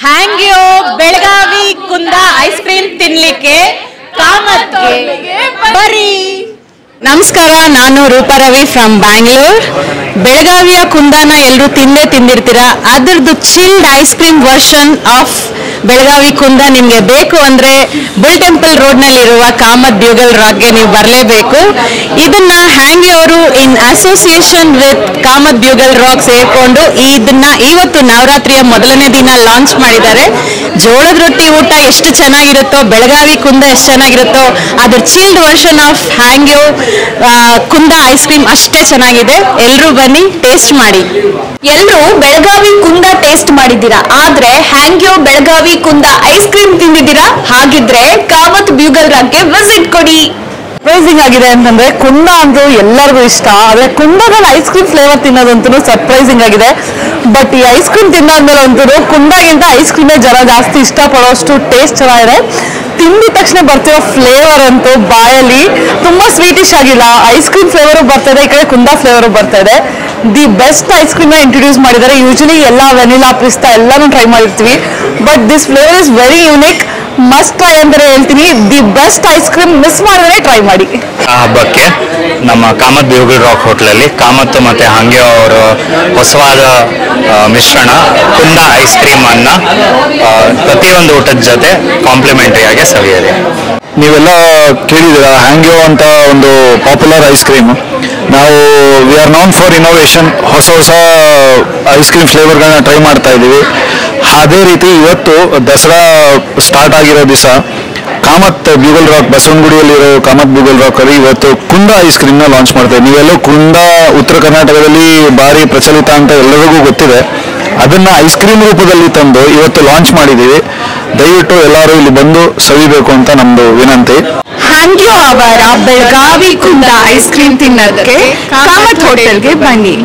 ಹ್ಯಾಂಗ್ಯೋ ಬೆಳಗಾವಿ ಕುಂದ ice cream ತಿನ್ಲಿಕ್ಕೆ ಕಾಮತ್ಗೆ ಬರೀ. ನಮಸ್ಕಾರ, ನಾನು ರೂಪಾರವಿ ಫ್ರಮ್ ಬ್ಯಾಂಗ್ಳೂರ್. ಬೆಳಗಾವಿಯ ಕುಂದಾನ ಎಲ್ಲರೂ ತಿಂದಿರ್ತೀರಾ. ಅದರದ್ದು chilled ice cream version of Belagavi ಕುಂದ ನಿಮಗೆ ಬೇಕು ಅಂದರೆ ಬುಲ್ ಟೆಂಪಲ್ ರೋಡ್ನಲ್ಲಿರುವ ಕಾಮತ್ ಬ್ಯೂಗಲ್ ರಾಕ್ಗೆ ನೀವು ಬರಲೇಬೇಕು. ಇದನ್ನ ಹ್ಯಾಂಗ್ಯೋ ಅವರು ಇನ್ association with Kamath bugle rock ಸೇರಿಕೊಂಡು ಇದನ್ನ ಇವತ್ತು ನವರಾತ್ರಿಯ ಮೊದಲನೇ ದಿನ ಲಾಂಚ್ ಮಾಡಿದ್ದಾರೆ. ಜೋಳದ ರೊಟ್ಟಿ ಊಟ ಎಷ್ಟು ಚೆನ್ನಾಗಿರುತ್ತೋ, ಬೆಳಗಾವಿ ಕುಂದ ಎಷ್ಟು ಚೆನ್ನಾಗಿರುತ್ತೋ, ಅದ್ರ ಚಿಲ್ಡ್ ವರ್ಷನ್ ಆಫ್ ಹ್ಯಾಂಗ್ಯೋ ಕುಂದ ಐಸ್ ಕ್ರೀಮ್ ಅಷ್ಟೇ ಚೆನ್ನಾಗಿದೆ. ಎಲ್ಲರೂ ಬನ್ನಿ, ಟೇಸ್ಟ್ ಮಾಡಿ. ಎಲ್ಲರೂ ಬೆಳಗಾವಿ ಕುಂದ ಟೇಸ್ಟ್ ಮಾಡಿದ್ದೀರಾ, ಆದ್ರೆ ಹ್ಯಾಂಗ್ಯೋ ಬೆಳಗಾವಿ ಕುಂದ ಐಸ್ ಕ್ರೀಮ್ ತಿಂದಿದ್ದೀರಾ? ಹಾಗಿದ್ರೆ ಕಾಮತ್ ಬ್ಯೂಗಲ್ ರಾಕ್ಗೆ ವಿಸಿಟ್ ಕೊಡಿ. ಸರ್ಪ್ರೈಸಿಂಗ್ ಆಗಿದೆ ಅಂತಂದ್ರೆ ಕುಂದ ಅಂತೂ ಎಲ್ಲರಿಗೂ ಇಷ್ಟ. ಆದ್ರೆ ಕುಂದದಲ್ಲಿ ಐಸ್ ಕ್ರೀಮ್ ಫ್ಲೇವರ್ ತಿನ್ನೋದಂತೂ ಸರ್ಪ್ರೈಸಿಂಗ್ ಆಗಿದೆ. ಬಟ್ ಈ ಐಸ್ ಕ್ರೀಮ್ ತಿನ್ನಾದ್ಮೇಲೆ ಅಂತೂ ಕುಂದಾಗಿಂತ ಐಸ್ ಕ್ರೀಮೇ ಜನ ಜಾಸ್ತಿ ಇಷ್ಟಪಡೋಷ್ಟು ಟೇಸ್ಟ್ ಚೆನ್ನಾಗಿದೆ. ತಿಂದಿದ ತಕ್ಷಣ ಬರ್ತಿರೋ ಫ್ಲೇವರ್ ಅಂತೂ ಬಾಯಲ್ಲಿ ತುಂಬಾ ಸ್ವೀಟಿಶ್ ಆಗಿಲ್ಲ, ಐಸ್ ಕ್ರೀಮ್ ಫ್ಲೇವರು ಬರ್ತಾ ಇದೆ, ಈ ಕಡೆ ಕುಂದ ಫ್ಲೇವರು ಬರ್ತಾ ಇದೆ. The best ice cream introduce ಮಾಡಿದ್ದಾರೆ. ಯೂಶಲಿ ಎಲ್ಲ ವೆನಿಲಾ, ಪಿಸ್ತಾ ಎಲ್ಲಾನು ಟ್ರೈ ಮಾಡಿರ್ತೀವಿ, but this flavour is very unique. Must try ಅಂತಾನೆ ಹೇಳ್ತೀನಿ. The best ice cream miss ಮಾಡಿದ್ರೆ ಟ್ರೈ ಮಾಡಿ. ಆ ಹಬ್ಬಕ್ಕೆ ನಮ್ಮ ಕಾಮತ್ ಬ್ಯೂಗಲ್ ರಾಕ್ ಹೋಟ್ಲಲ್ಲಿ ಕಾಮತ್ ಮತ್ತು ಹ್ಯಾಂಗ್ಯೋ ಅವರ ಹೊಸವಾದ ಮಿಶ್ರಣ ಕುಂದ ಐಸ್ ಕ್ರೀಮ್ ಅನ್ನ ಪ್ರತಿಯೊಂದು ಊಟದ ಜೊತೆ ಕಾಂಪ್ಲಿಮೆಂಟರಿ ಆಗಿ ಸವಿಯಿರಿ. ನೀವೆಲ್ಲ ಕೇಳಿದ್ದೀರಾ ಹ್ಯಾಂಗ್ಯೋ ಅಂತ ಒಂದು ಪಾಪ್ಯುಲರ್ ಐಸ್ ಕ್ರೀಮ್. ನಾವು we are known for innovation. ಹೊಸ ಐಸ್ ಕ್ರೀಮ್ ಫ್ಲೇವರ್ಗಳನ್ನ ಟ್ರೈ ಮಾಡ್ತಾ ಇದ್ದೀವಿ. ಅದೇ ರೀತಿ ಇವತ್ತು ದಸರಾ ಸ್ಟಾರ್ಟ್ ಆಗಿರೋ ದಿವಸ ಕಾಮತ್ ಬ್ಯೂಗಲ್ ರಾಕ್ ಬಸವನಗುಡಿಯಲ್ಲಿರೋ ಕಾಮತ್ ಬ್ಯೂಗಲ್ ರಾಕ್ ಅಲ್ಲಿ ಇವತ್ತು ಕುಂದ ಐಸ್ ಕ್ರೀಮ್ನ ಲಾಂಚ್ ಮಾಡ್ತಾ ಇದ್ದೀವಿ. ನೀವೆಲ್ಲೋ ಕುಂದ ಉತ್ತರ ಕರ್ನಾಟಕದಲ್ಲಿ ಭಾರಿ ಪ್ರಚಲಿತ ಅಂತ ಎಲ್ಲರಿಗೂ ಗೊತ್ತಿದೆ. ಅದನ್ನ ಐಸ್ ಕ್ರೀಮ್ ರೂಪದಲ್ಲಿ ತಂದು ಇವತ್ತು ಲಾಂಚ್ ಮಾಡಿದ್ದೀವಿ. ದಯವಿಟ್ಟು ಎಲ್ಲರೂ ಇಲ್ಲಿ ಬಂದು ಸವಿಬೇಕು ಅಂತ ನಮ್ದು ವಿನಂತಿ. ಹ್ಯಾಂಗ್ಯೋ ಅವರ ಬೆಳಗಾವಿ ಕುಂದ ಐಸ್ ಕ್ರೀಮ್ ತಿನ್ನೋದಕ್ಕೆ ಕಾಮತ್ ಹೋಟೆಲ್ಗೆ ಬನ್ನಿ.